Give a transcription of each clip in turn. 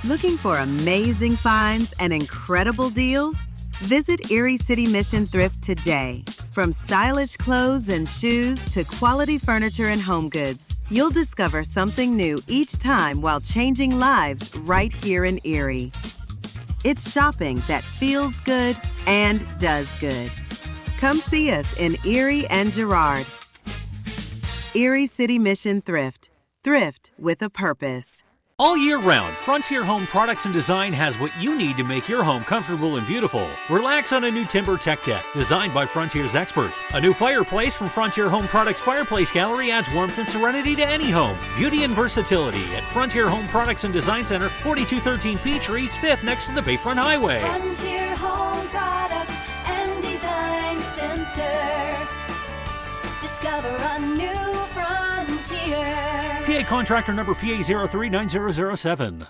Looking for amazing finds and incredible deals? Visit Erie City Mission Thrift today. From stylish clothes and shoes to quality furniture and home goods, you'll discover something new each time while changing lives right here in Erie. It's shopping that feels good and does good. Come see us in Erie and Girard. Erie City Mission Thrift. Thrift with a purpose. All year round, Frontier Home Products and Design has what you need to make your home comfortable and beautiful. Relax on a new timber tech deck designed by Frontier's experts. A new fireplace from Frontier Home Products Fireplace Gallery adds warmth and serenity to any home. Beauty and versatility at Frontier Home Products and Design Center, 4213 Peachtree, East 5th, next to the Bayfront Highway. Frontier Home Products and Design Center. Discover a new frontier. PA contractor number PA039007.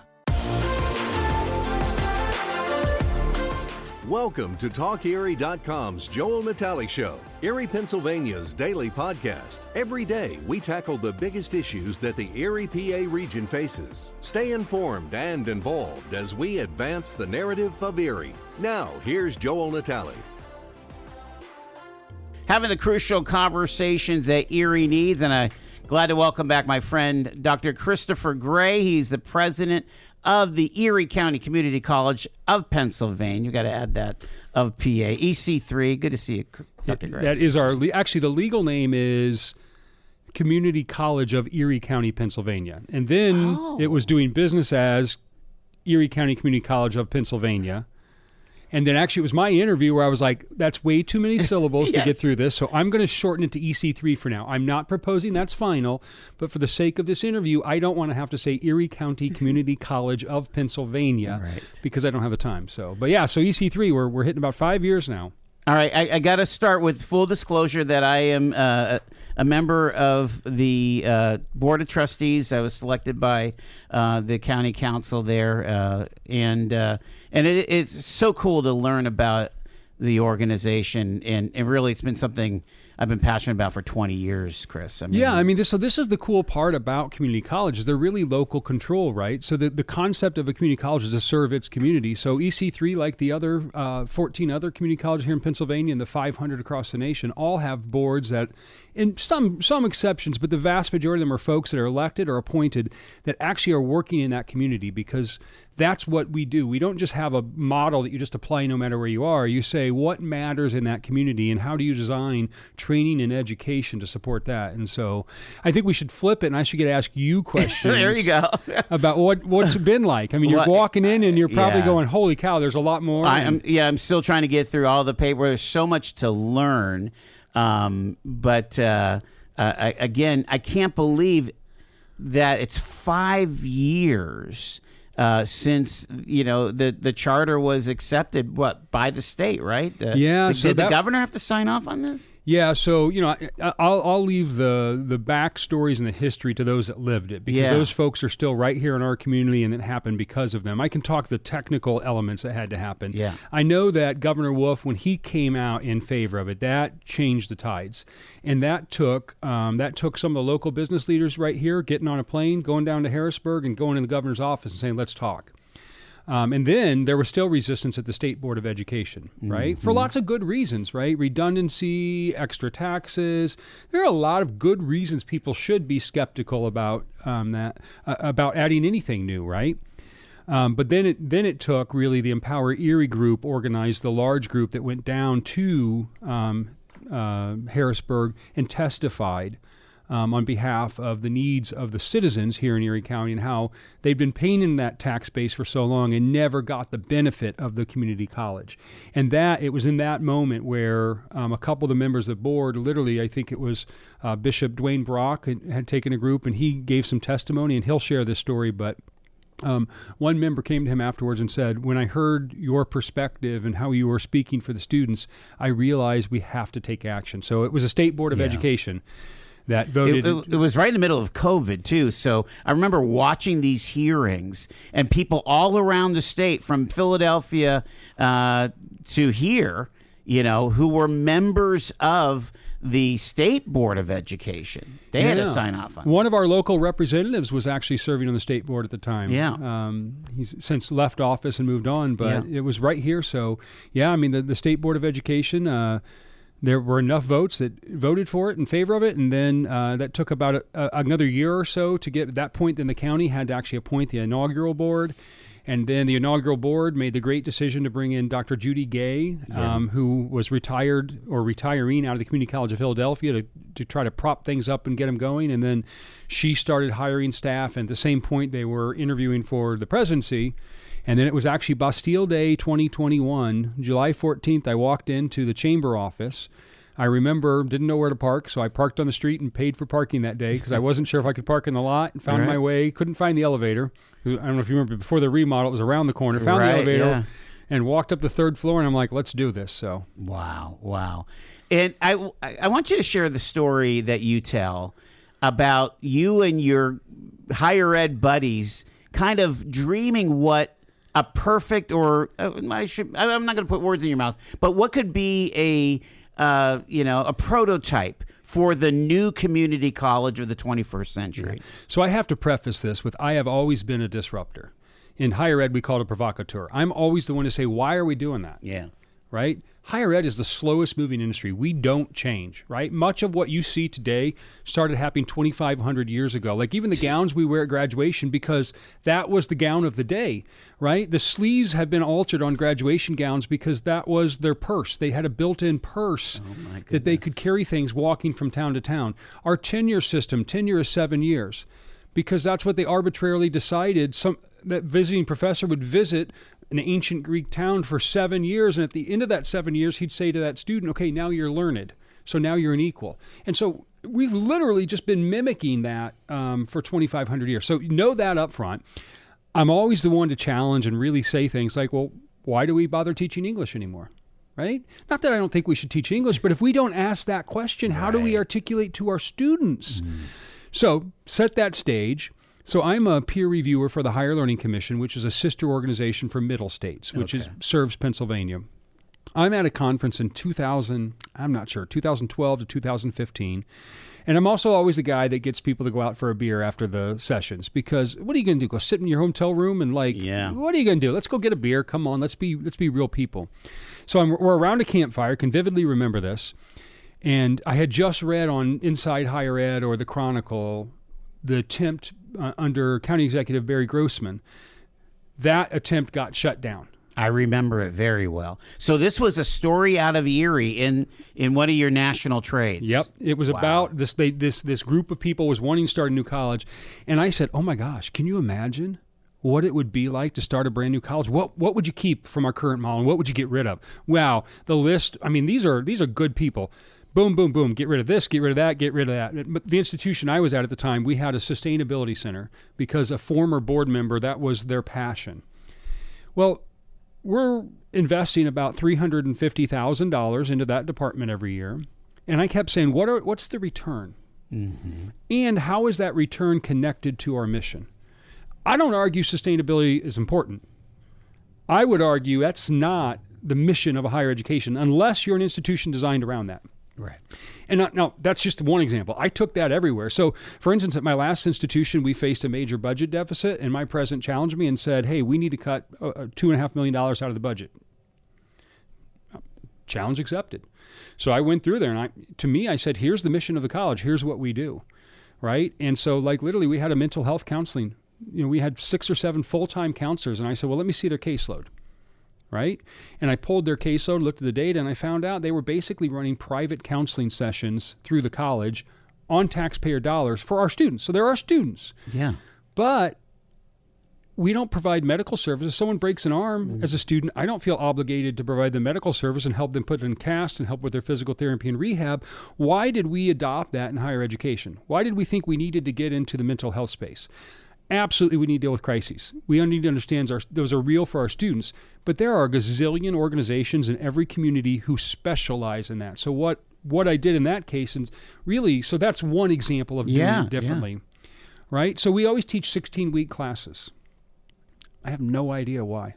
Welcome to TalkErie.com's Joel Natale Show, Erie, Pennsylvania's daily podcast. Every day, we tackle the biggest issues that the Erie, PA region faces. Stay informed and involved as we advance the narrative of Erie. Now, here's Joel Natale. Having the crucial conversations that Erie needs, and I'm glad to welcome back my friend, Dr. Christopher Gray. He's the president of the Erie County Community College of Pennsylvania. You got to add that, of PA. EC3. Good to see you, Dr. Gray. That is actually the legal name is Community College of Erie County, Pennsylvania. And then it was doing business as Erie County Community College of Pennsylvania. And then actually it was my interview where I was like, that's way too many syllables to get through this. So I'm going to shorten it to EC3 for now. I'm not proposing that's final, but for the sake of this interview, I don't want to have to say Erie County Community College of Pennsylvania because I don't have the time. So, but yeah, so EC3, we're hitting about 5 years now. All right. I got to start with full disclosure that I am a member of the Board of Trustees. I was selected by the county council there, and it's so cool to learn about the organization, and really it's been something I've been passionate about for 20 years, Chris. This is the cool part about community colleges. They're really local control, right? So the concept of a community college is to serve its community. So EC3, like the other 14 other community colleges here in Pennsylvania and the 500 across the nation, all have boards that, in some exceptions, but the vast majority of them are folks that are elected or appointed that actually are working in that community, because that's what we do. We don't just have a model that you just apply no matter where you are. You say what matters in that community and how do you design training and education to support that. And so I think we should flip it, and I should get to ask you questions. There you go. About what's it been like. I mean, you're walking in and you're probably going, holy cow, there's a lot more. I'm still trying to get through all the paper. There's so much to learn. But again, I can't believe that it's 5 years since the charter was accepted by the state, right? Did the governor have to sign off on this? Yeah, so I'll leave the backstories and the history to those that lived it, because those folks are still right here in our community, and it happened because of them. I can talk the technical elements that had to happen. Yeah. I know that Governor Wolf, when he came out in favor of it, that changed the tides, and that took some of the local business leaders right here getting on a plane, going down to Harrisburg, and going in the governor's office and saying, "Let's talk." And then there was still resistance at the State Board of Education, right? Mm-hmm. For lots of good reasons, right? Redundancy, extra taxes. There are a lot of good reasons people should be skeptical about about adding anything new, right? But then it took really the Empower Erie group organized the large group that went down to Harrisburg and testified on behalf of the needs of the citizens here in Erie County, and how they've been paying in that tax base for so long and never got the benefit of the community college. And that it was in that moment where a couple of the members of the board, literally, I think it was Bishop Dwayne Brock had taken a group, and he gave some testimony, and he'll share this story, but one member came to him afterwards and said, "When I heard your perspective and how you were speaking for the students, I realized we have to take action." So it was a State Board of Education that voted. It was right in the middle of COVID, too. So I remember watching these hearings, and people all around the state, from Philadelphia to here, who were members of the State Board of Education. They had to sign off on it. One of our local representatives was actually serving on the state board at the time. Yeah. He's since left office and moved on, but it was right here. So, yeah, I mean, the State Board of Education, there were enough votes that voted for it in favor of it, and then that took about another year or so to get to that point. Then the county had to actually appoint the inaugural board. And then the inaugural board made the great decision to bring in Dr. Judy Gay, who was retired or retiring out of the Community College of Philadelphia to try to prop things up and get them going. And then she started hiring staff. And at the same point, they were interviewing for the presidency. And then it was actually Bastille Day 2021, July 14th. I walked into the chamber office. I remember, didn't know where to park, so I parked on the street and paid for parking that day because I wasn't sure if I could park in the lot, and found my way, couldn't find the elevator. I don't know if you remember, before the remodel, it was around the corner, found the elevator, and walked up the third floor, and I'm like, let's do this. So Wow. And I want you to share the story that you tell about you and your higher ed buddies kind of dreaming what a perfect, or I'm not going to put words in your mouth, but what could be a prototype for the new community college of the 21st century. Right. So I have to preface this with, I have always been a disruptor. In higher ed, we call it a provocateur. I'm always the one to say, why are we doing that? Yeah. Right? Higher ed is the slowest moving industry. We don't change, right? Much of what you see today started happening 2,500 years ago. Like even the gowns we wear at graduation, because that was the gown of the day, right? The sleeves have been altered on graduation gowns because that was their purse. They had a built-in purse that they could carry things walking from town to town. Our tenure system, tenure is 7 years, because that's what they arbitrarily decided. That visiting professor would visit an ancient Greek town for 7 years, and at the end of that 7 years, he'd say to that student, okay, now you're learned, so now you're an equal. And so we've literally just been mimicking that for 2,500 years. So know that up front. I'm always the one to challenge and really say things like, well, why do we bother teaching English anymore? Right? Not that I don't think we should teach English, but if we don't ask that question, how do we articulate to our students? So set that stage. So I'm a peer reviewer for the Higher Learning Commission, which is a sister organization for Middle States, which serves Pennsylvania. I'm at a conference in 2012 to 2015. And I'm also always the guy that gets people to go out for a beer after the sessions, because what are you going to do? Go sit in your hotel room and what are you going to do? Let's go get a beer. Come on, let's be real people. So we're around a campfire, can vividly remember this. And I had just read on Inside Higher Ed or the Chronicle, the attempt under County Executive Barry Grossman. That attempt got shut down. I remember it very well. So this was a story out of Erie in one of your national trades. Yep. It was about this. This group of people was wanting to start a new college. And I said, oh my gosh, can you imagine what it would be like to start a brand new college? What would you keep from our current model, and what would you get rid of? Wow. The list, I mean, these are good people. Boom, boom, boom. Get rid of this, get rid of that, get rid of that. But the institution I was at the time, we had a sustainability center because a former board member, that was their passion. Well, we're investing about $350,000 into that department every year. And I kept saying, what's the return? Mm-hmm. And how is that return connected to our mission? I don't argue sustainability is important. I would argue that's not the mission of a higher education unless you're an institution designed around that. Right. And now that's just one example. I took that everywhere. So, for instance, at my last institution, we faced a major budget deficit, and my president challenged me and said, hey, we need to cut $2.5 million out of the budget. Challenge accepted. So I went through there, and I said, here's the mission of the college. Here's what we do, right? And so, literally, we had a mental health counseling. We had 6 or 7 full-time counselors, and I said, well, let me see their caseload. Right? And I pulled their caseload, looked at the data, and I found out they were basically running private counseling sessions through the college on taxpayer dollars for our students. So they're our students. Yeah. But we don't provide medical services. If someone breaks an arm as a student, I don't feel obligated to provide the medical service and help them put in cast and help with their physical therapy and rehab. Why did we adopt that in higher education? Why did we think we needed to get into the mental health space? Absolutely, we need to deal with crises. We need to understand those are real for our students, but there are a gazillion organizations in every community who specialize in that. So what I did in that case, and really, so that's one example of doing it differently, right? So we always teach 16-week classes. I have no idea why.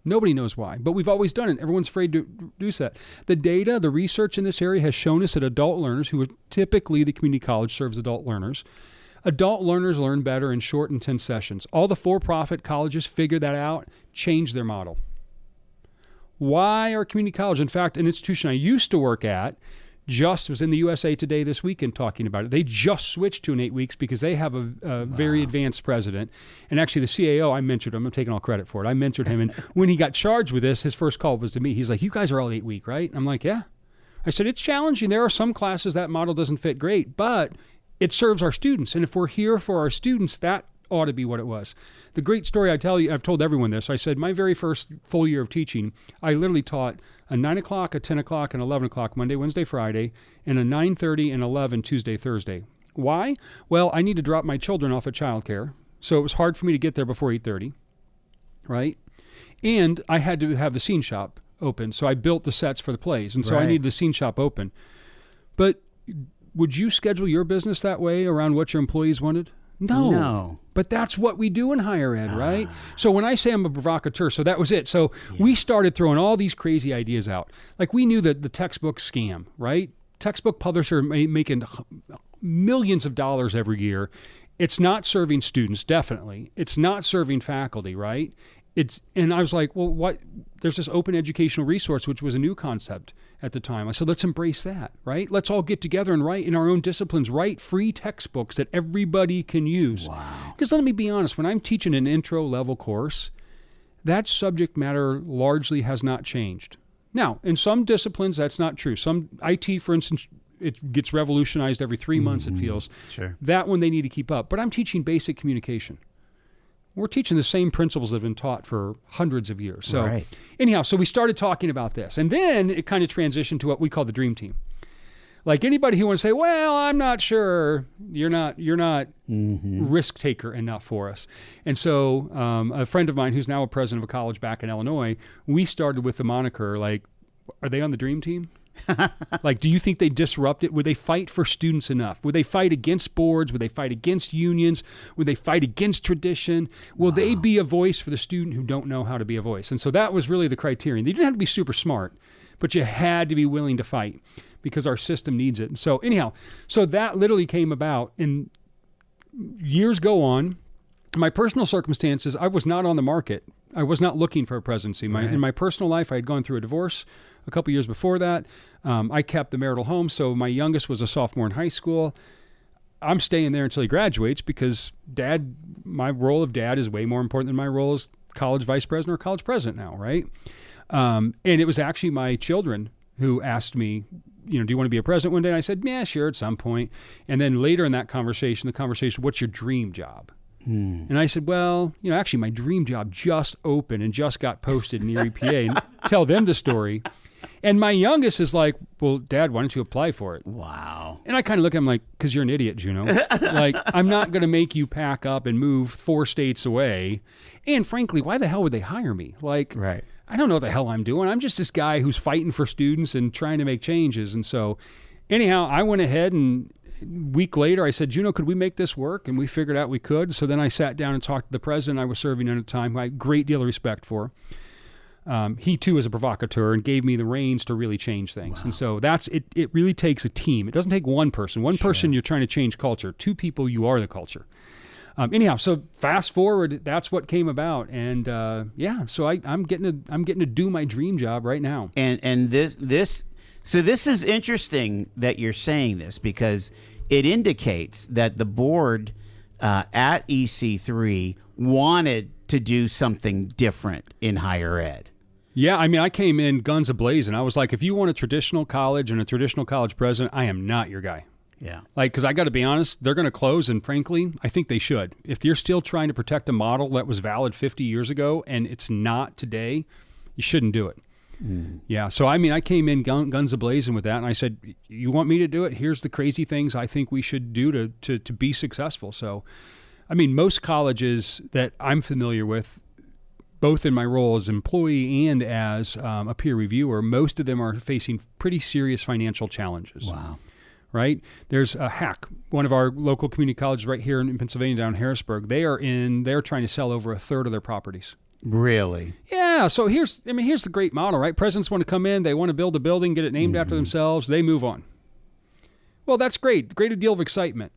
Nobody knows why, but we've always done it. Everyone's afraid to do that. The data, the research in this area has shown us that adult learners, who are typically the community college serves adult learners learn better in short, intense sessions. All the for-profit colleges figured that out, changed their model. Why are community college, in fact, an institution I used to work at, just was in the USA Today this weekend talking about it. They just switched to an 8 weeks because they have a very advanced president. And actually the CAO, I mentored him. I'm taking all credit for it. I mentored him. And when he got charged with this, his first call was to me. He's like, you guys are all 8 week, right? I'm like, yeah. I said, it's challenging. There are some classes that model doesn't fit great, but it serves our students. And if we're here for our students, that ought to be what it was. The great story I tell you, I've told everyone this. I said my very first full year of teaching, I literally taught a 9 o'clock, a 10 o'clock, and 11 o'clock Monday, Wednesday, Friday, and a 9:30 and 11 Tuesday, Thursday. Why? Well, I need to drop my children off at childcare, so it was hard for me to get there before 8:30, right? And I had to have the scene shop open, so I built the sets for the plays, and so I needed the scene shop open. But would you schedule your business that way around what your employees wanted? No. But that's what we do in higher ed, right? So when I say I'm a provocateur, so that was it. So we started throwing all these crazy ideas out. Like we knew that the textbook scam, right? Textbook publisher making millions of dollars every year. It's not serving students, definitely. It's not serving faculty, right? And I was like, well, what? There's this open educational resource, which was a new concept at the time. I said, let's embrace that, right? Let's all get together and write in our own disciplines, write free textbooks that everybody can use. Wow. Because let me be honest, when I'm teaching an intro level course, that subject matter largely has not changed. Now, in some disciplines, that's not true. Some IT, for instance, it gets revolutionized every 3 months, it feels. Sure. That one they need to keep up. But I'm teaching basic communication. We're teaching the same principles that have been taught for hundreds of years. So anyhow, so we started talking about this. And then it kind of transitioned to what we call the dream team. Like anybody who wants to say, well, I'm not sure, you're not risk taker enough for us. And so a friend of mine who's now a president of a college back in Illinois, we started with the moniker, like, are they on the dream team? Like, do you think they disrupt it? Would they fight for students enough? Would they fight against boards? Would they fight against unions? Would they fight against tradition? Will they be a voice for the student who don't know how to be a voice? And so that was really the criterion. They didn't have to be super smart, but you had to be willing to fight because our system needs it. And so anyhow, so that literally came about, and years go on. My personal circumstances, I was not on the market. I was not looking for a presidency. In my personal life, I had gone through a divorce a couple years before that. I kept the marital home, so my youngest was a sophomore in high school. I'm staying there until he graduates because my role of dad is way more important than my role as college vice president or college president now, right? And it was actually my children who asked me, do you want to be a president one day? And I said, yeah, sure, at some point. And then later in that conversation, what's your dream job? And I said, well, actually my dream job just opened and just got posted in Erie, PA, and tell them the story. And my youngest is like, well, Dad, why don't you apply for it? Wow. And I kind of look at him like, because you're an idiot, Juno. Like, I'm not going to make you pack up and move 4 states away. And frankly, why the hell would they hire me? Like, I don't know what the hell I'm doing. I'm just this guy who's fighting for students and trying to make changes. And so anyhow, I went ahead and week later, I said, Juno, could we make this work? And we figured out we could. So then I sat down and talked to the president I was serving at the time, who I had a great deal of respect for. He, too, is a provocateur and gave me the reins to really change things. Wow. And so it really takes a team. It doesn't take one person. One person, you're trying to change culture. 2 people, you are the culture. Anyhow, so fast forward, that's what came about. And so I'm getting to do my dream job right now. And this is interesting that you're saying this, because it indicates that the board at EC3 wanted to do something different in higher ed. Yeah, I mean, I came in guns a-blazing. I was like, if you want a traditional college and a traditional college president, I am not your guy. Yeah. Like, because I got to be honest, they're going to close, and frankly, I think they should. If you're still trying to protect a model that was valid 50 years ago and it's not today, you shouldn't do it. Yeah, so I mean, I came in guns a-blazing with that, and I said, you want me to do it? Here's the crazy things I think we should do to be successful. So, I mean, most colleges that I'm familiar with, both in my role as employee and as a peer reviewer, most of them are facing pretty serious financial challenges. Wow. Right? There's a Hack, one of our local community colleges right here in Pennsylvania, down in Harrisburg. They're trying to sell over a third of their properties. Really? Yeah. So here's the great model, right? Presidents want to come in, they want to build a building, get it named after themselves, they move on. Well, that's great. Great deal of excitement.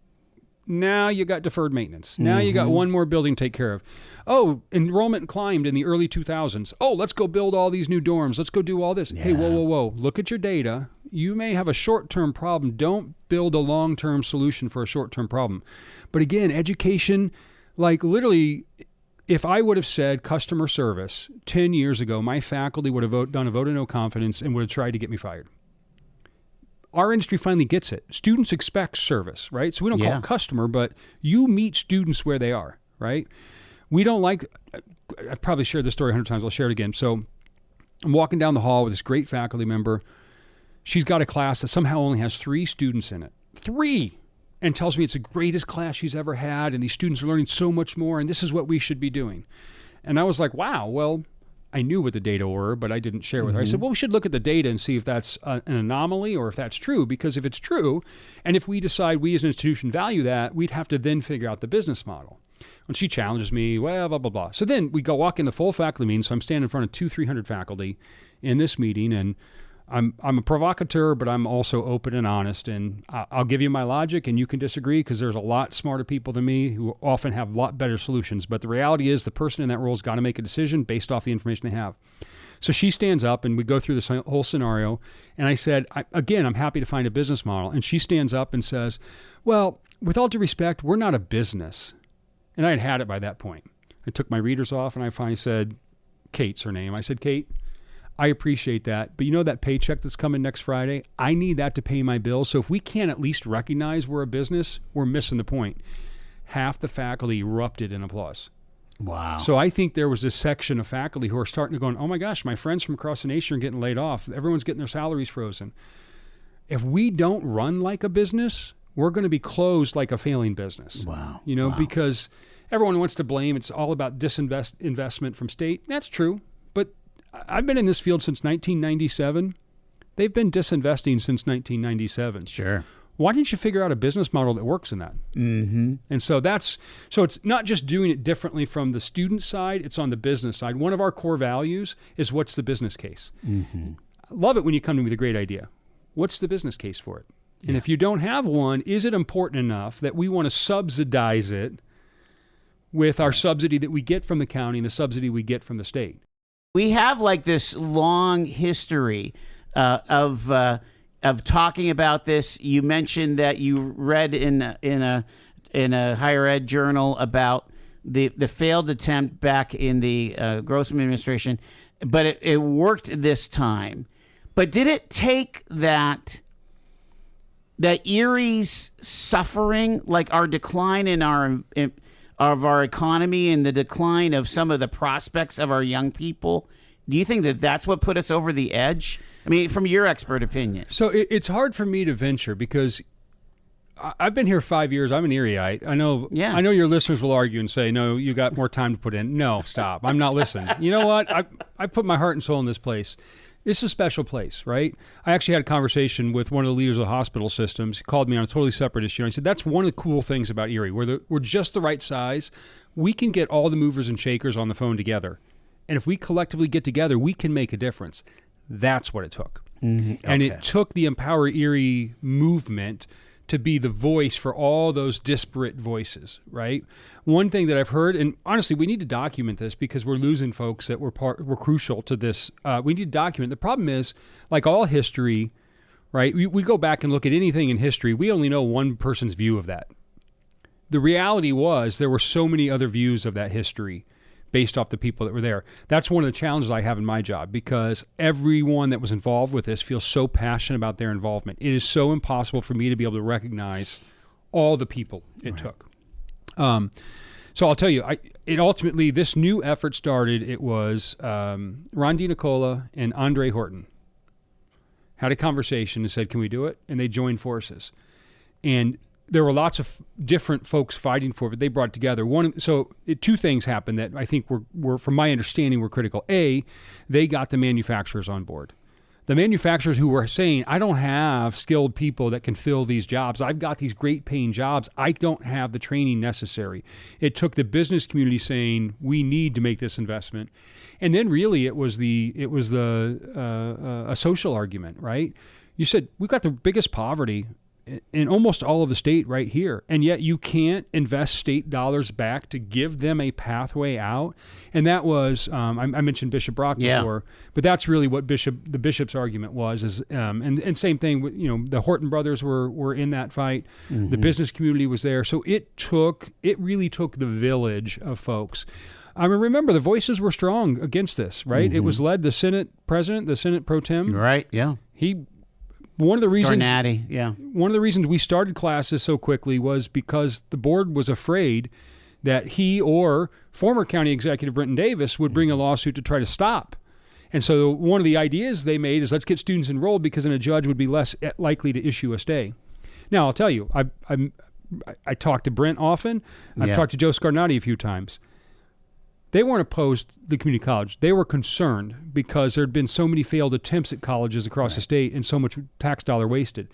Now you got deferred maintenance. Now you got one more building to take care of. Oh, enrollment climbed in the early 2000s. Oh, let's go build all these new dorms. Let's go do all this. Yeah. Hey, whoa. Look at your data. You may have a short-term problem. Don't build a long-term solution for a short-term problem. But again, education, like literally, if I would have said customer service 10 years ago, my faculty would have done a vote of no confidence and would have tried to get me fired. Our industry finally gets it. Students expect service, right? So we don't call it customer, but you meet students where they are, right? We don't like, I've probably shared this story 100 times. I'll share it again. So I'm walking down the hall with this great faculty member. She's got a class that somehow only has 3 students in it. 3! And tells me it's the greatest class she's ever had, and these students are learning so much more, and this is what we should be doing. And I was like, wow, well, I knew what the data were, but I didn't share with her. I said, well, we should look at the data and see if that's an anomaly or if that's true, because if it's true, and if we decide we as an institution value that, we'd have to then figure out the business model. And she challenges me, well, blah, blah, blah. So then we go walk in the full faculty meeting, so I'm standing in front of 200-300 faculty in this meeting, and I'm a provocateur, but I'm also open and honest, and I'll give you my logic, and you can disagree because there's a lot smarter people than me who often have a lot better solutions. But the reality is the person in that role has got to make a decision based off the information they have. So she stands up, and we go through this whole scenario, and I said, again, I'm happy to find a business model. And she stands up and says, well, with all due respect, we're not a business. And I had it by that point. I took my readers off, and I finally said, Kate's her name. I said, Kate, I appreciate that, but you know that paycheck that's coming next Friday? I need that to pay my bills. So if we can't at least recognize we're a business, we're missing the point. Half the faculty erupted in applause. Wow. So I think there was this section of faculty who are starting to go, oh my gosh, my friends from across the nation are getting laid off. Everyone's getting their salaries frozen. If we don't run like a business, we're going to be closed like a failing business. Wow. You know, because everyone wants to blame. It's all about disinvestment from state. That's true. But I've been in this field since 1997. They've been disinvesting since 1997. Sure. Why didn't you figure out a business model that works in that? Mm-hmm. And so it's not just doing it differently from the student side, it's on the business side. One of our core values is what's the business case? Mm-hmm. I love it when you come to me with a great idea. What's the business case for it? And if you don't have one, is it important enough that we want to subsidize it with our subsidy that we get from the county and the subsidy we get from the state? We have like this long history of talking about this. You mentioned that you read in a higher ed journal about the failed attempt back in the Grossman administration, but it worked this time. But did it take that Erie's suffering, like our decline of our economy and the decline of some of the prospects of our young people? Do you think that that's what put us over the edge? I mean, from your expert opinion. So it's hard for me to venture because I've been here 5 years. I'm an Erieite. I know your listeners will argue and say, no, you got more time to put in. No, stop. I'm not listening. You know what? I put my heart and soul in this place. This is a special place, right? I actually had a conversation with one of the leaders of the hospital systems. He called me on a totally separate issue. And I said, that's one of the cool things about Erie. We're just the right size. We can get all the movers and shakers on the phone together. And if we collectively get together, we can make a difference. That's what it took. Mm-hmm. Okay. And it took the Empower Erie movement to be the voice for all those disparate voices, right? One thing that I've heard, and honestly, we need to document this because we're losing folks that were crucial to this. We need to document. The problem is, like all history, right? We go back and look at anything in history. We only know one person's view of that. The reality was there were so many other views of that history based off the people that were there. That's one of the challenges I have in my job because everyone that was involved with this feels so passionate about their involvement. It is so impossible for me to be able to recognize all the people it took. So I'll tell you, it ultimately, this new effort started, it was Ron DiNicola and Andre Horton had a conversation and said, can we do it? And they joined forces. And there were lots of different folks fighting for it, but they brought it together. Two things happened that I think were, from my understanding, were critical. A, they got the manufacturers on board. The manufacturers who were saying, I don't have skilled people that can fill these jobs. I've got these great paying jobs. I don't have the training necessary. It took the business community saying, we need to make this investment. And then really it was a social argument, right? You said, we've got the biggest poverty in almost all of the state right here, and yet you can't invest state dollars back to give them a pathway out. And that was I mentioned Bishop Brock before, but that's really what the bishop's argument was. Is and same thing. The Horton brothers were in that fight. Mm-hmm. The business community was there, so it really took the village of folks. I mean, remember the voices were strong against this, right? Mm-hmm. It was led the Senate president, the Senate pro tem, right? Yeah, One of the reasons we started classes so quickly was because the board was afraid that he or former county executive Brenton Davis would bring a lawsuit to try to stop. And so one of the ideas they made is let's get students enrolled because then a judge would be less likely to issue a stay. Now, I'll tell you, I talked to Brent often. I've talked to Joe Scarnati a few times. They weren't opposed to the community college. They were concerned because there had been so many failed attempts at colleges across the state and so much tax dollar wasted.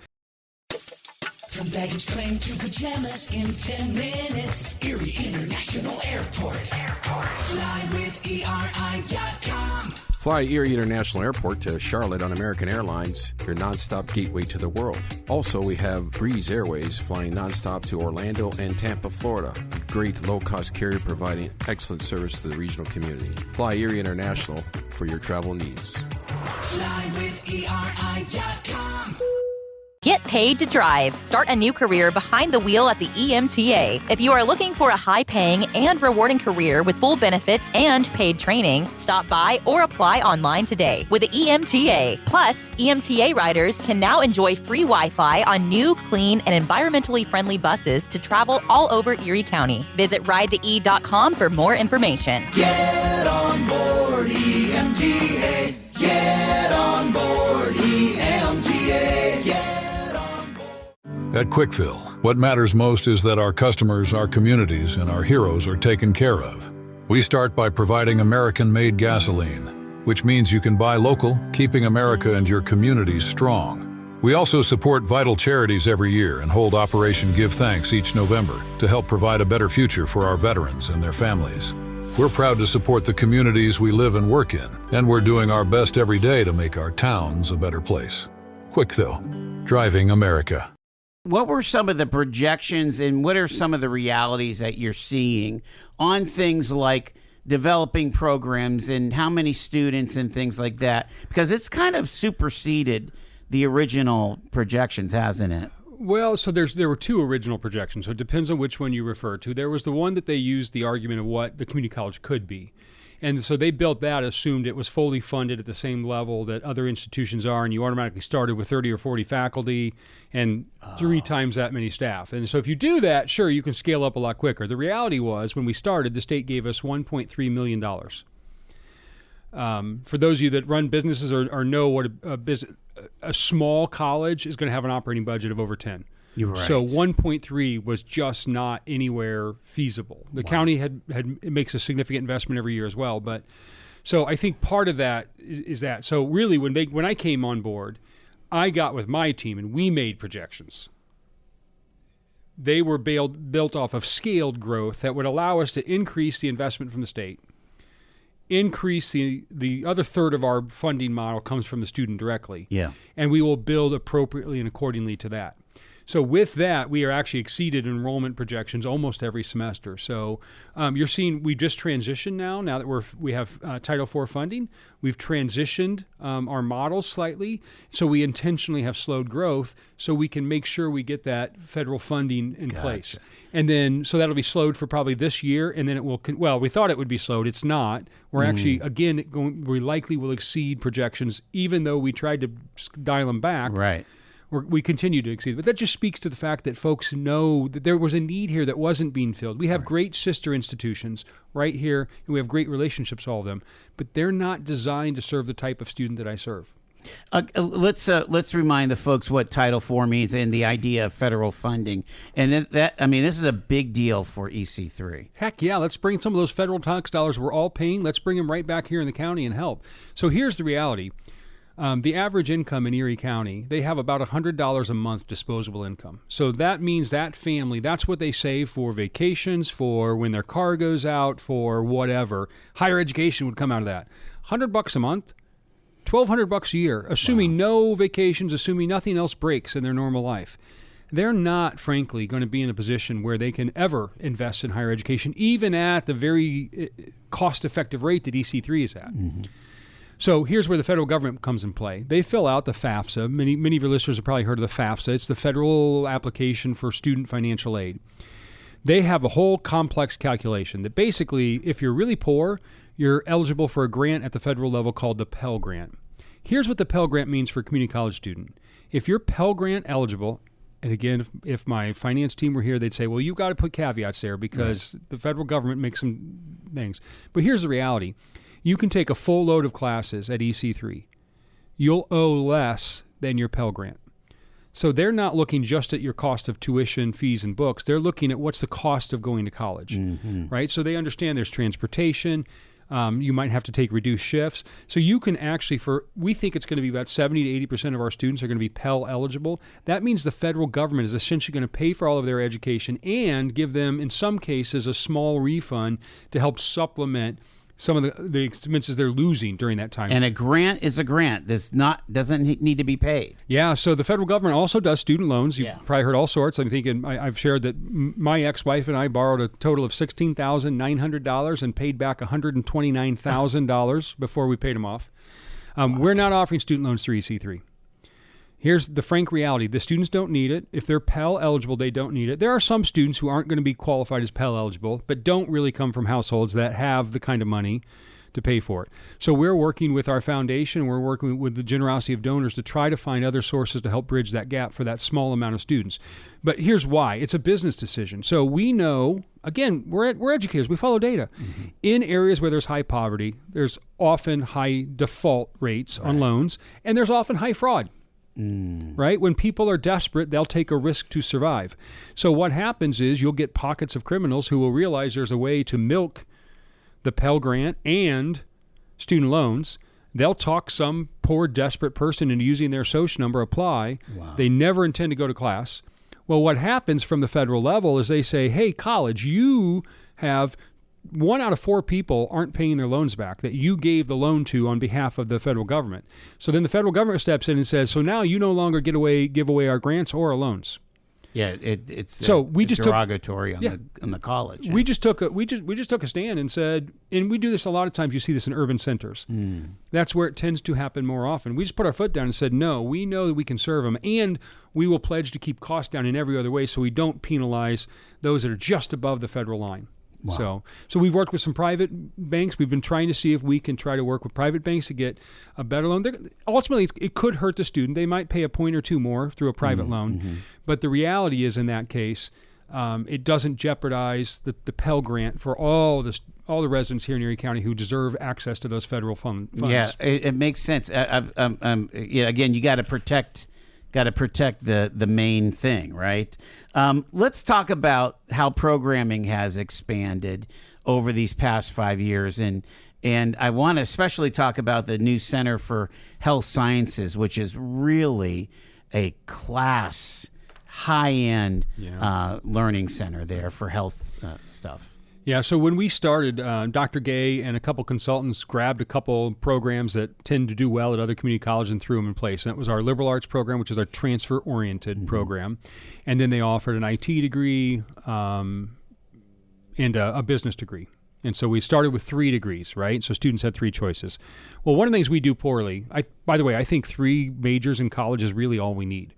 From baggage claim to pajamas in 10 minutes. Erie International Airport. Fly with ERI.com. Fly Erie International Airport to Charlotte on American Airlines, your nonstop gateway to the world. Also, we have Breeze Airways flying nonstop to Orlando and Tampa, Florida. Great low-cost carrier providing excellent service to the regional community. Fly Erie International for your travel needs. Fly with ERI.com. Get paid to drive. Start a new career behind the wheel at the EMTA. If you are looking for a high-paying and rewarding career with full benefits and paid training, stop by or apply online today with the EMTA. Plus, EMTA riders can now enjoy free Wi-Fi on new, clean, and environmentally friendly buses to travel all over Erie County. Visit ridethee.com for more information. Get on board EMTA. Get on board EMTA. At Quickfill, what matters most is that our customers, our communities, and our heroes are taken care of. We start by providing American-made gasoline, which means you can buy local, keeping America and your communities strong. We also support vital charities every year and hold Operation Give Thanks each November to help provide a better future for our veterans and their families. We're proud to support the communities we live and work in, and we're doing our best every day to make our towns a better place. Quickfill, driving America. What were some of the projections and what are some of the realities that you're seeing on things like developing programs and how many students and things like that? Because it's kind of superseded the original projections, hasn't it? Well, so there were two original projections, so it depends on which one you refer to. There was the one that they used the argument of what the community college could be. And so they built that, assumed it was fully funded at the same level that other institutions are, and you automatically started with 30 or 40 faculty and 3 times that many staff. And so if you do that, sure, you can scale up a lot quicker. The reality was, when we started, the state gave us $1.3 million. For those of you that run businesses or know what a small college is going to have an operating budget of over 10. You're right. So 1.3 was just not anywhere feasible. The county it makes a significant investment every year as well. But so I think part of that is that. So really, when I came on board, I got with my team and we made projections. They were built off of scaled growth that would allow us to increase the investment from the state, increase the other third of our funding model comes from the student directly. Yeah. And we will build appropriately and accordingly to that. So with that, we are actually exceeded enrollment projections almost every semester. So you're seeing we just transitioned now that we have Title IV funding. We've transitioned our models slightly. So we intentionally have slowed growth so we can make sure we get that federal funding in place. And then so that'll be slowed for probably this year. And then it will, we thought it would be slowed. It's not. We're actually, again, we likely will exceed projections, even though we tried to dial them back. Right. We continue to exceed. But that just speaks to the fact that folks know that there was a need here that wasn't being filled. We have great sister institutions right here, and we have great relationships, all of them, but they're not designed to serve the type of student that I serve. Let's remind the folks what Title IV means and the idea of federal funding. And this is a big deal for EC3. Heck yeah, let's bring some of those federal tax dollars we're all paying. Let's bring them right back here in the county and help. So here's the reality. The average income in Erie County, they have about $100 a month disposable income. So that means that family, that's what they save for vacations, for when their car goes out, for whatever. Higher education would come out of that. $100 a month, $1,200 a year, assuming no vacations, assuming nothing else breaks in their normal life. They're not, frankly, going to be in a position where they can ever invest in higher education, even at the very cost-effective rate that EC3 is at. Mm-hmm. So here's where the federal government comes in play. They fill out the FAFSA. Many of your listeners have probably heard of the FAFSA. It's the Federal Application for Student Financial Aid. They have a whole complex calculation that basically, if you're really poor, you're eligible for a grant at the federal level called the Pell Grant. Here's what the Pell Grant means for a community college student. If you're Pell Grant eligible, and again, if my finance team were here, they'd say, well, you've got to put caveats there because the federal government makes some things. But here's the reality. You can take a full load of classes at EC3. You'll owe less than your Pell Grant. So they're not looking just at your cost of tuition, fees, and books. They're looking at what's the cost of going to college, right? So they understand there's transportation. You might have to take reduced shifts. So you can actually, we think it's going to be about 70 to 80% of our students are going to be Pell eligible. That means the federal government is essentially going to pay for all of their education and give them, in some cases, a small refund to help supplement some of the expenses they're losing during that time. And a grant is a grant. This doesn't need to be paid. Yeah, so the federal government also does student loans. You've probably heard all sorts. I'm thinking I've shared that my ex-wife and I borrowed a total of $16,900 and paid back $129,000 before we paid them off. We're not offering student loans through EC3. Here's the frank reality. The students don't need it. If they're Pell eligible, they don't need it. There are some students who aren't going to be qualified as Pell eligible, but don't really come from households that have the kind of money to pay for it. So we're working with our foundation. We're working with the generosity of donors to try to find other sources to help bridge that gap for that small amount of students. But here's why. It's a business decision. So we know, again, we're educators. We follow data. Mm-hmm. In areas where there's high poverty, there's often high default rates on loans, and there's often high fraud. Right? When people are desperate, they'll take a risk to survive. So what happens is you'll get pockets of criminals who will realize there's a way to milk the Pell Grant and student loans. They'll talk some poor, desperate person into using their social number, apply. Wow. They never intend to go to class. Well, what happens from the federal level is they say, hey, college, you have 1 out of 4 people aren't paying their loans back that you gave the loan to on behalf of the federal government. So then the federal government steps in and says, so now you no longer give away our grants or our loans. Yeah, it's so we just derogatory on the college. We just took a stand and said, and we do this a lot of times. You see this in urban centers. That's where it tends to happen more often. We just put our foot down and said, no, we know that we can serve them, and we will pledge to keep costs down in every other way, so we don't penalize those that are just above the federal line. Wow. So we've worked with some private banks. We've been trying to see if we can try to work with private banks to get a better loan. Ultimately, it could hurt the student. They might pay a point or two more through a private loan. But the reality is, in that case, it doesn't jeopardize the Pell Grant for all the residents here in Erie County who deserve access to those federal funds. Yeah, it makes sense. Again, you got to protect the main thing, right? Let's talk about how programming has expanded over these past 5 years. And I want to especially talk about the new Center for Health Sciences, which is really a class, high-end learning center there for health stuff. Yeah, so when we started, Dr. Gay and a couple consultants grabbed a couple programs that tend to do well at other community colleges and threw them in place. And that was our liberal arts program, which is our transfer-oriented program. And then they offered an IT degree and a business degree. And so we started with 3 degrees, right? So students had 3 choices. Well, one of the things we do poorly, by the way, I think 3 majors in college is really all we need.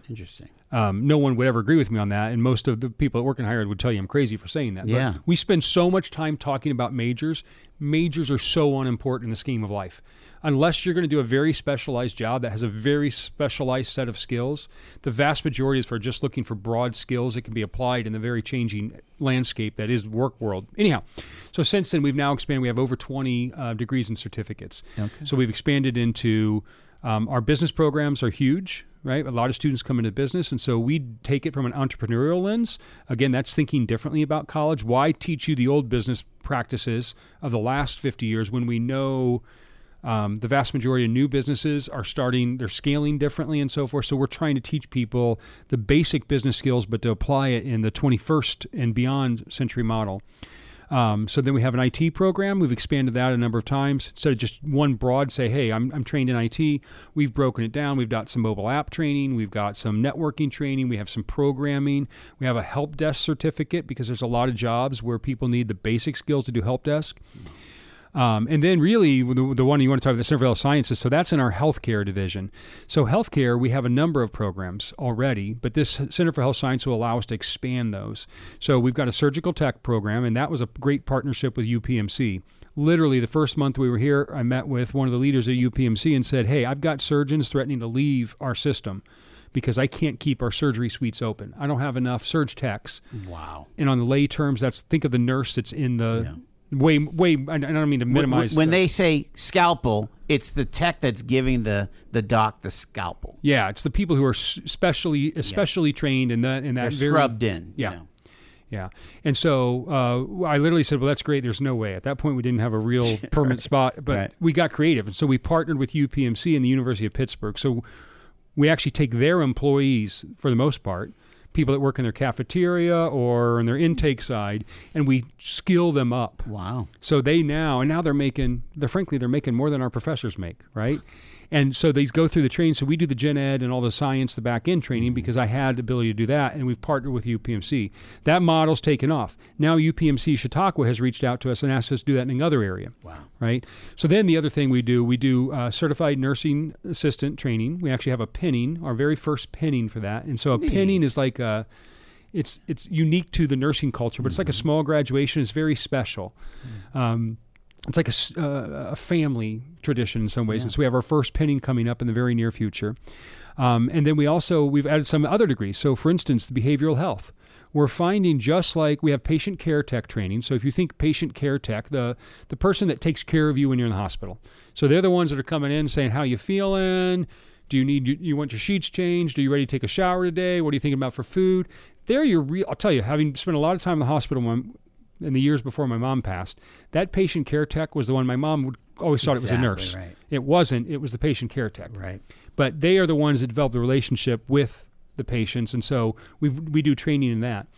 Interesting. No one would ever agree with me on that, and most of the people that work in higher ed would tell you I'm crazy for saying that. Yeah. But we spend so much time talking about majors. Majors are so unimportant in the scheme of life. Unless you're going to do a very specialized job that has a very specialized set of skills, the vast majority is for just looking for broad skills that can be applied in the very changing landscape that is work world. Anyhow, so since then we've now expanded. We have over 20 degrees and certificates. Okay. So we've expanded into our business programs are huge. Right? A lot of students come into business, and so we take it from an entrepreneurial lens. Again, that's thinking differently about college. Why teach you the old business practices of the last 50 years when we know The vast majority of new businesses are they're scaling differently and so forth. So we're trying to teach people the basic business skills, but to apply it in the 21st and beyond century model. So then we have an IT program. We've expanded that a number of times. Instead of just one broad say, hey, I'm trained in IT, we've broken it down. We've got some mobile app training. We've got some networking training. We have some programming. We have a help desk certificate because there's a lot of jobs where people need the basic skills to do help desk. And then really the one you want to talk about, the Center for Health Sciences, so that's in our healthcare division. So healthcare, we have a number of programs already, but this Center for Health Science will allow us to expand those. So we've got a surgical tech program, and that was a great partnership with UPMC. Literally the first month we were here, I met with one of the leaders at UPMC and said, hey, I've got surgeons threatening to leave our system because I can't keep our surgery suites open. I don't have enough surge techs. Wow. And on the lay terms, think of the nurse that's in the... Way. I don't mean to minimize. When they say scalpel, it's the tech that's giving the doc the scalpel. Yeah, it's the people who are especially trained in that. They're scrubbed in. Yeah, yeah. And so I literally said, "Well, that's great. There's no way." At that point, we didn't have a real permanent spot, but we got creative, and so we partnered with UPMC and the University of Pittsburgh. So we actually take their employees for the most part. People that work in their cafeteria or in their intake side, and we skill them up. Wow. So now they're making more than our professors make, right? And so they go through the training. So we do the gen ed and all the science, the back end training, because I had the ability to do that, and we've partnered with UPMC. That model's taken off. Now UPMC Chautauqua has reached out to us and asked us to do that in another area. Wow. Right? So then the other thing we do certified nursing assistant training. We actually have a pinning, our very first pinning for that. And so a pinning is like it's unique to the nursing culture, but it's like a small graduation. It's very special. It's like a family tradition in some ways. And so we have our first pinning coming up in the very near future. And then we've added some other degrees. So for instance, the behavioral health. We're finding just like we have patient care tech training. So if you think patient care tech, the person that takes care of you when you're in the hospital. So they're the ones that are coming in saying, how you feeling? Do you want your sheets changed? Are you ready to take a shower today? What are you thinking about for food? I'll tell you, having spent a lot of time in the hospital in the years before my mom passed, that patient care tech was the one my mom would always thought it was a nurse. Right. It wasn't. It was the patient care tech. Right. But they are the ones that develop the relationship with the patients, and so we do training in that.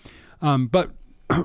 But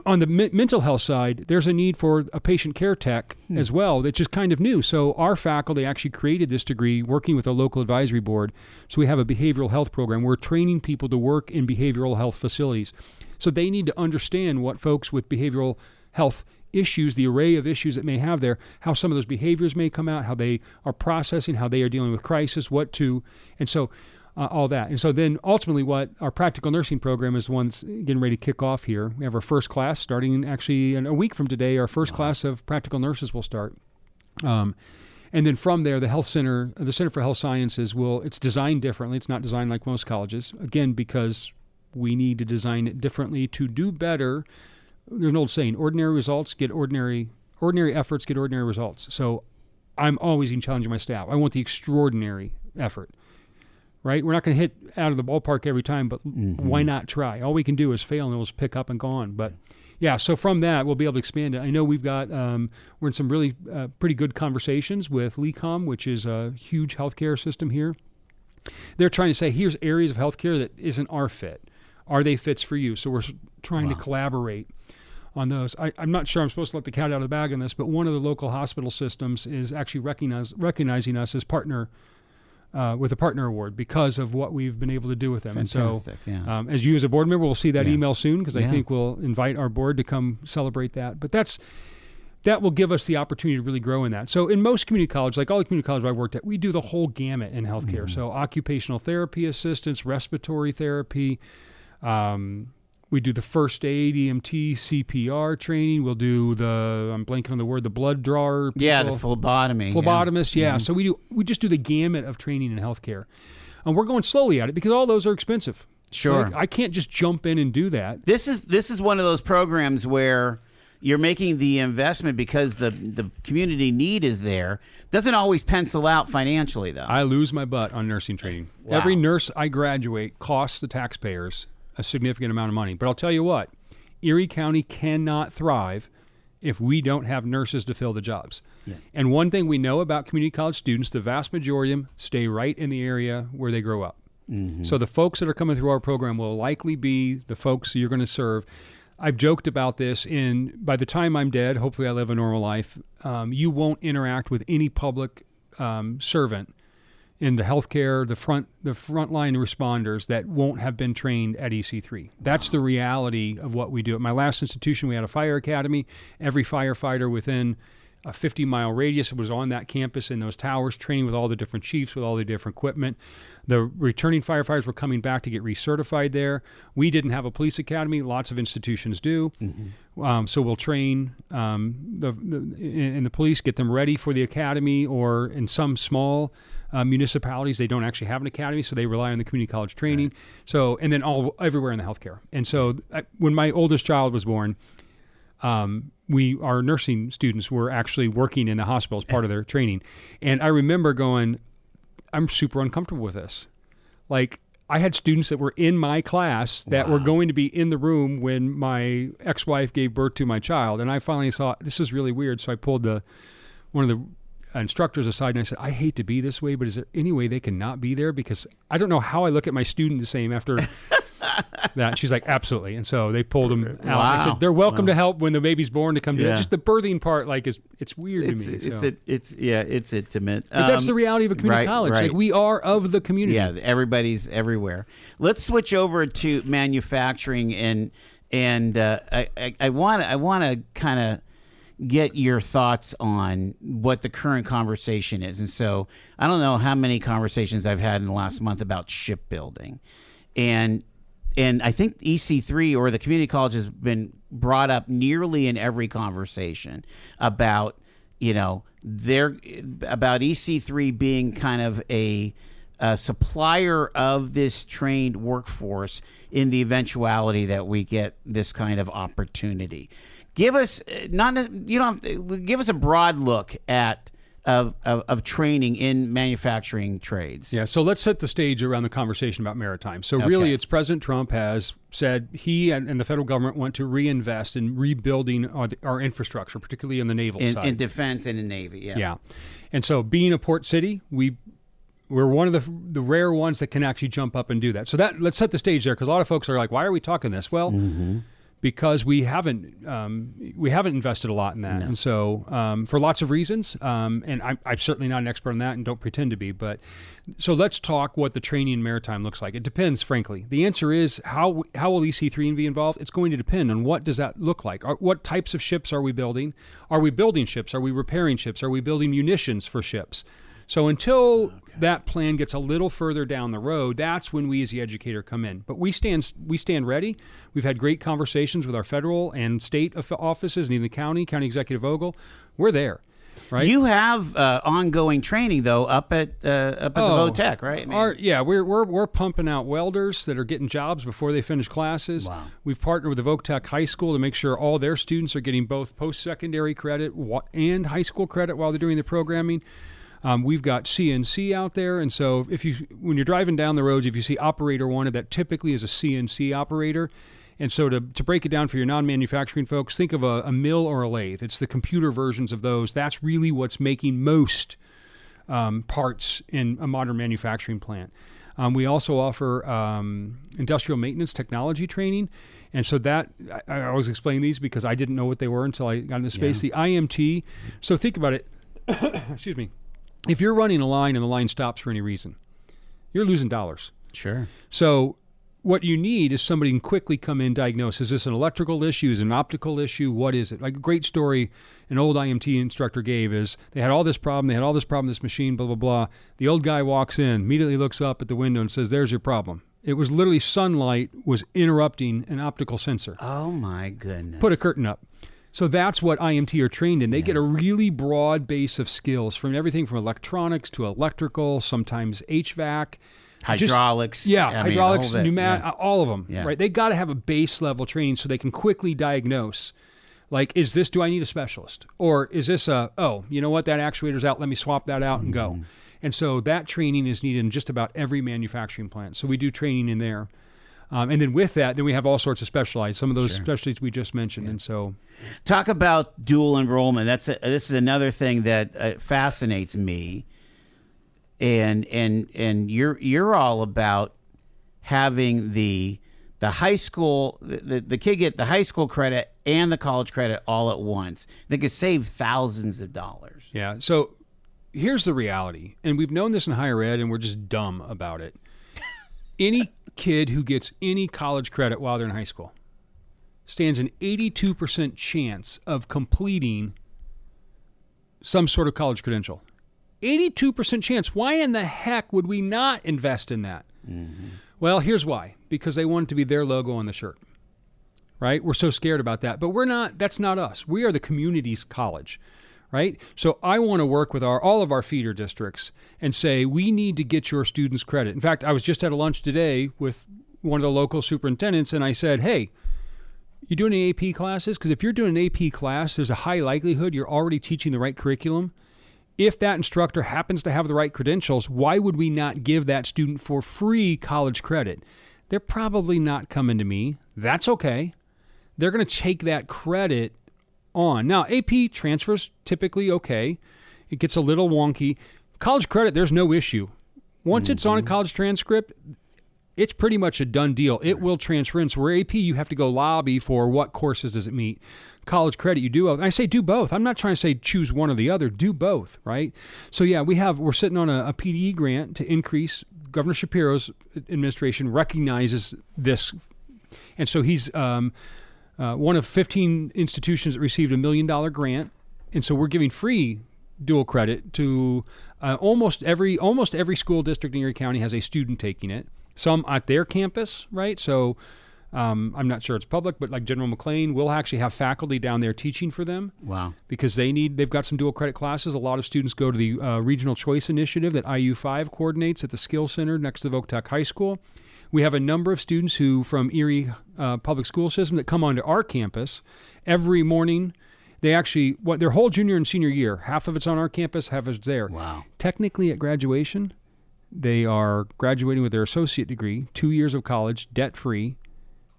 on the mental health side, there's a need for a patient care tech as well that's just kind of new. So our faculty actually created this degree working with a local advisory board. So we have a behavioral health program. We're training people to work in behavioral health facilities. So they need to understand what folks with behavioral health issues, the array of issues that may have there, how some of those behaviors may come out, how they are processing, how they are dealing with crisis, and so all that. And so then ultimately what our practical nursing program is the one that's getting ready to kick off here. We have our first class starting actually in a week from today. Our first class of practical nurses will start. And then from there, the Center for Health Sciences it's designed differently. It's not designed like most colleges, again, because we need to design it differently to do better. There's an old saying, ordinary efforts get ordinary results. So I'm always challenging my staff. I want the extraordinary effort, right? We're not going to hit out of the ballpark every time, but why not try? All we can do is fail and we'll just pick up and go on. But yeah, so from that, we'll be able to expand it. I know we've got, we're in some really pretty good conversations with LECOM, which is a huge healthcare system here. They're trying to say, here's areas of healthcare that isn't our fit. Are they fits for you? So we're trying to collaborate on those. I'm not sure I'm supposed to let the cat out of the bag on this, but one of the local hospital systems is actually recognizing us as partner with a partner award because of what we've been able to do with them. Fantastic, and so as you as a board member will see that email soon because I think we'll invite our board to come celebrate that. But that will give us the opportunity to really grow in that. So in most community colleges, like all the community colleges I worked at, we do the whole gamut in healthcare. So occupational therapy assistance, respiratory therapy, we do the first aid, EMT, CPR training. We'll do I'm blanking on the word, the blood drawer. People. Yeah, the phlebotomy. Phlebotomist, So we just do the gamut of training in healthcare. And we're going slowly at it because all those are expensive. Sure. Right? I can't just jump in and do that. This is one of those programs where you're making the investment because the community need is there. Doesn't always pencil out financially, though. I lose my butt on nursing training. Wow. Every nurse I graduate costs the taxpayers a significant amount of money. But I'll tell you what, Erie County cannot thrive if we don't have nurses to fill the jobs. Yeah. And one thing we know about community college students, the vast majority of them stay right in the area where they grow up. Mm-hmm. So the folks that are coming through our program will likely be the folks you're going to serve. I've joked about this, by the time I'm dead, hopefully I live a normal life, you won't interact with any public servant in the healthcare, the frontline responders that won't have been trained at EC3. That's the reality of what we do. At my last institution, we had a fire academy. Every firefighter within a 50-mile radius was on that campus in those towers, training with all the different chiefs, with all the different equipment. The returning firefighters were coming back to get recertified there. We didn't have a police academy. Lots of institutions do. Mm-hmm. So we'll train in the police, get them ready for the academy, or in some small municipalities, they don't actually have an academy, so they rely on the community college training. Right. So, and then everywhere in the healthcare. And so when my oldest child was born, our nursing students were actually working in the hospital as part of their training. And I remember going, I'm super uncomfortable with this. Like, I had students that were in my class that were going to be in the room when my ex-wife gave birth to my child. And I finally thought, this is really weird. So I pulled one of the instructors aside and I said, I hate to be this way, but is there any way they can not be there? Because I don't know how I look at my student the same after that. She's like, absolutely. And so they pulled them out. I said, they're welcome to help when the baby's born to come to it. Just the birthing part, like, it's weird to me. It's intimate. But that's the reality of a community college. Right. Like, we are of the community. Yeah, everybody's everywhere. Let's switch over to manufacturing, and I want to kind of get your thoughts on what the current conversation is. And so I don't know how many conversations I've had in the last month about shipbuilding. And I think EC3 or the community college has been brought up nearly in every conversation about, about EC3 being kind of a supplier of this trained workforce in the eventuality that we get this kind of opportunity. Give us give us a broad look at of training in manufacturing trades. Yeah, so let's set the stage around the conversation about maritime. So really, it's President Trump has said he and the federal government want to reinvest in rebuilding our infrastructure, particularly in the naval side. In defense and in Navy, Yeah. And so being a port city, we're one of the rare ones that can actually jump up and do that. So let's set the stage there, because a lot of folks are like, why are we talking this? Well, because we haven't invested a lot in that. No. And so for lots of reasons, and I'm certainly not an expert on that and don't pretend to be, but so let's talk what the training in maritime looks like. It depends, frankly. The answer is, how will EC3 be involved? It's going to depend on what does that look like. What types of ships are we building? Are we building ships? Are we repairing ships? Are we building munitions for ships? So until that plan gets a little further down the road, that's when we as the educator come in. But we stand ready. We've had great conversations with our federal and state offices and even the county executive Vogel. We're there. Right? You have ongoing training though up at the VOTEC, right? We're pumping out welders that are getting jobs before they finish classes. Wow. We've partnered with the VOTEC High School to make sure all their students are getting both post-secondary credit and high school credit while they're doing the programming. We've got CNC out there, and so when you're driving down the roads, if you see operator wanted, that typically is a CNC operator. And so to break it down for your non-manufacturing folks, think of a mill or a lathe. It's the computer versions of those. That's really what's making most parts in a modern manufacturing plant. We also offer industrial maintenance technology training. And so that, I always explain these because I didn't know what they were until I got into space. The IMT, so think about it. Excuse me. If you're running a line and the line stops for any reason, you're losing dollars. Sure. So what you need is somebody can quickly come in, diagnose. Is this an electrical issue? Is it an optical issue? What is it? Like a great story an old IMT instructor gave is they had all this problem. They had all this problem, this machine, blah, blah, blah. The old guy walks in, immediately looks up at the window and says, there's your problem. It was literally sunlight was interrupting an optical sensor. Oh, my goodness. Put a curtain up. So that's what IMT are trained in. They get a really broad base of skills from everything from electronics to electrical, sometimes HVAC. Hydraulics. Hydraulics, pneumatic, all of them, right? They got to have a base level training so they can quickly diagnose. Like, do I need a specialist? Or is this you know what, that actuator's out, let me swap that out and go. And so that training is needed in just about every manufacturing plant. So we do training in there. And then with that, then we have all sorts of specialized, some of those specialties we just mentioned. And so, talk about dual enrollment. This is another thing that fascinates me. And you're all about having the high school, the kid get the high school credit and the college credit all at once. They could save thousands of dollars. Yeah. So here's the reality, and we've known this in higher ed, and we're just dumb about it. Any kid who gets any college credit while they're in high school stands an 82% chance of completing some sort of college credential. 82% chance. Why in the heck would we not invest in that? Mm-hmm. Well, here's why. Because they want it to be their logo on the shirt, right? We're so scared about that, but we're not. That's not us. We are the community's college, right? So I want to work with all of our feeder districts and say, we need to get your students credit. In fact, I was just at a lunch today with one of the local superintendents, and I said, hey, you doing any AP classes? Because if you're doing an AP class, there's a high likelihood you're already teaching the right curriculum. If that instructor happens to have the right credentials, why would we not give that student for free college credit? They're probably not coming to me. That's okay. They're going to take that credit on. Now, AP transfers, typically okay. It gets a little wonky. College credit, there's no issue. Once it's on a college transcript, it's pretty much a done deal. It will transfer in. So where AP, you have to go lobby for what courses does it meet. College credit, you do both. And I say do both. I'm not trying to say choose one or the other. Do both, right? So yeah, we're sitting on a PDE grant to increase. Governor Shapiro's administration recognizes this. And so he's one of 15 institutions that received $1 million grant. And so we're giving free dual credit to almost every school district in Erie County has a student taking it. Some at their campus, right? So I'm not sure it's public, but like General McLean will actually have faculty down there teaching for them. Wow. Because they've got some dual credit classes. A lot of students go to the Regional Choice Initiative that IU5 coordinates at the Skill Center next to Voc Tech High School. We have a number of students who from Erie public school system that come onto our campus every morning. They actually, their whole junior and senior year, half of it's on our campus, half of it's there. Wow. Technically at graduation, they are graduating with their associate degree, 2 years of college, debt-free,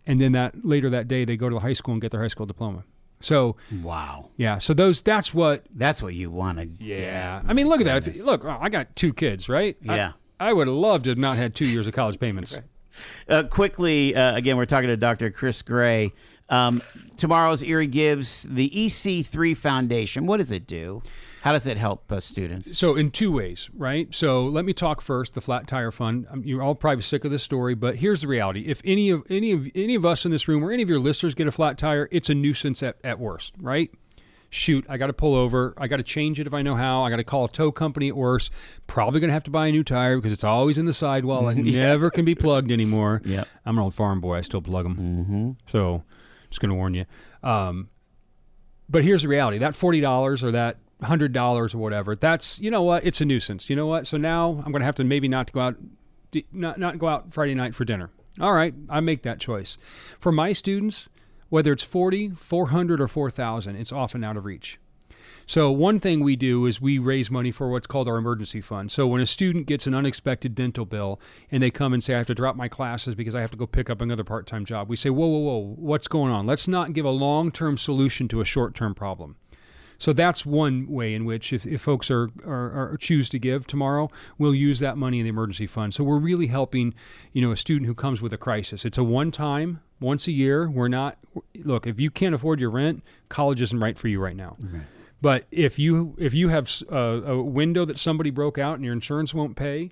and then later that day they go to the high school and get their high school diploma. So wow, yeah. So that's what you wanted. Yeah, I mean, look at that. Look, I got 2 kids, right? Yeah, I would have loved to have not had 2 years of college payments. Quickly, again, we're talking to Dr. Chris Gray. Tomorrow's Erie Gives, the EC3 Foundation. What does it do? How does it help students? So in 2 ways, right? So let me talk first, the Flat Tire Fund. You're all probably sick of this story, but here's the reality. If any of us in this room or any of your listeners get a flat tire, it's a nuisance at worst, right? Shoot, I got to pull over. I got to change it if I know how. I got to call a tow company at worst. Probably going to have to buy a new tire because it's always in the sidewall. It never can be plugged anymore. Yeah, I'm an old farm boy. I still plug them. Mm-hmm. So just going to warn you. But here's the reality. That $40 or that $100 or whatever, that's, you know what, it's a nuisance. You know what? So now I'm going to have to maybe not go out Friday night for dinner. All right, I make that choice. For my students, whether it's 40, 400, or 4,000, it's often out of reach. So one thing we do is we raise money for what's called our emergency fund. So when a student gets an unexpected dental bill and they come and say, I have to drop my classes because I have to go pick up another part-time job, we say, whoa, what's going on? Let's not give a long-term solution to a short-term problem. So that's one way in which if folks are choose to give tomorrow, we'll use that money in the emergency fund. So we're really helping, a student who comes with a crisis. It's a one-time, once a year. Look, if you can't afford your rent, college isn't right for you right now. Okay. But if you have a window that somebody broke out and your insurance won't pay,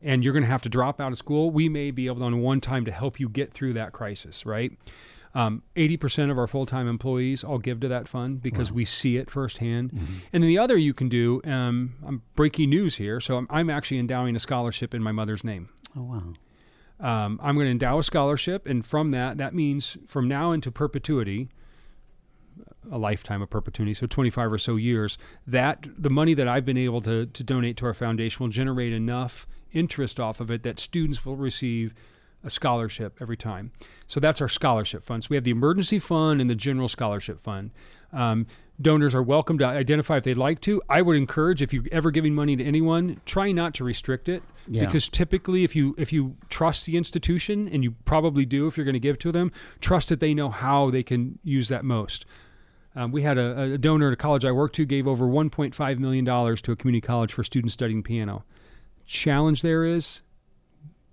and you're going to have to drop out of school, we may be able on one time to help you get through that crisis, right? 80% of our full-time employees all give to that fund because we see it firsthand. Mm-hmm. And then the other you can do, I'm breaking news here, so I'm actually endowing a scholarship in my mother's name. Oh, wow. I'm going to endow a scholarship, and from that means from now into perpetuity, a lifetime of perpetuity, so 25 or so years, that the money that I've been able to donate to our foundation will generate enough interest off of it that students will receive a scholarship every time. So that's our scholarship fund. So we have the emergency fund and the general scholarship fund. Donors are welcome to identify if they'd like to. I would encourage, if you're ever giving money to anyone, try not to restrict it. Yeah. Because typically if you trust the institution, and you probably do if you're going to give to them, trust that they know how they can use that most. We had a donor at a college I worked to gave over $1.5 million to a community college for students studying piano. Challenge there is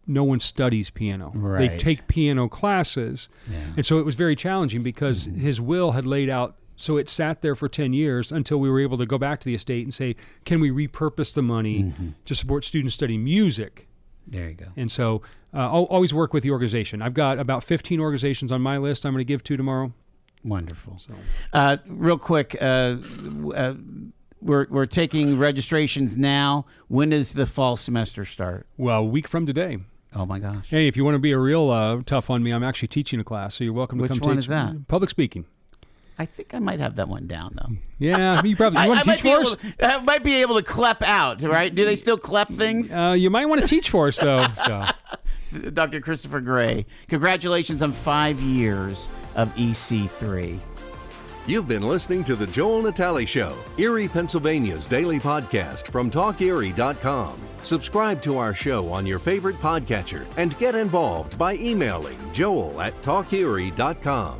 no one studies piano. Right. They take piano classes. Yeah. And so it was very challenging because his will had laid out. So it sat there for 10 years until we were able to go back to the estate and say, can we repurpose the money to support students studying music? There you go. And so I'll always work with the organization. I've got about 15 organizations on my list I'm going to give to tomorrow. Wonderful. So. Real quick, we're taking registrations now. When does the fall semester start? Well, a week from today. Oh, my gosh. Hey, if you want to be a real tough on me, I'm actually teaching a class, so you're welcome to Which come one teach. is that? Public speaking. I think I might have that one down, though. Yeah, you probably. You want to teach for us? I might be able to clep out, right? Do they still clep things? You might want to teach for us, though. So. Dr. Christopher Gray, congratulations on 5 years of EC3. You've been listening to The Joel Natale Show, Erie, Pennsylvania's daily podcast from TalkErie.com. Subscribe to our show on your favorite podcatcher and get involved by emailing joel@TalkErie.com.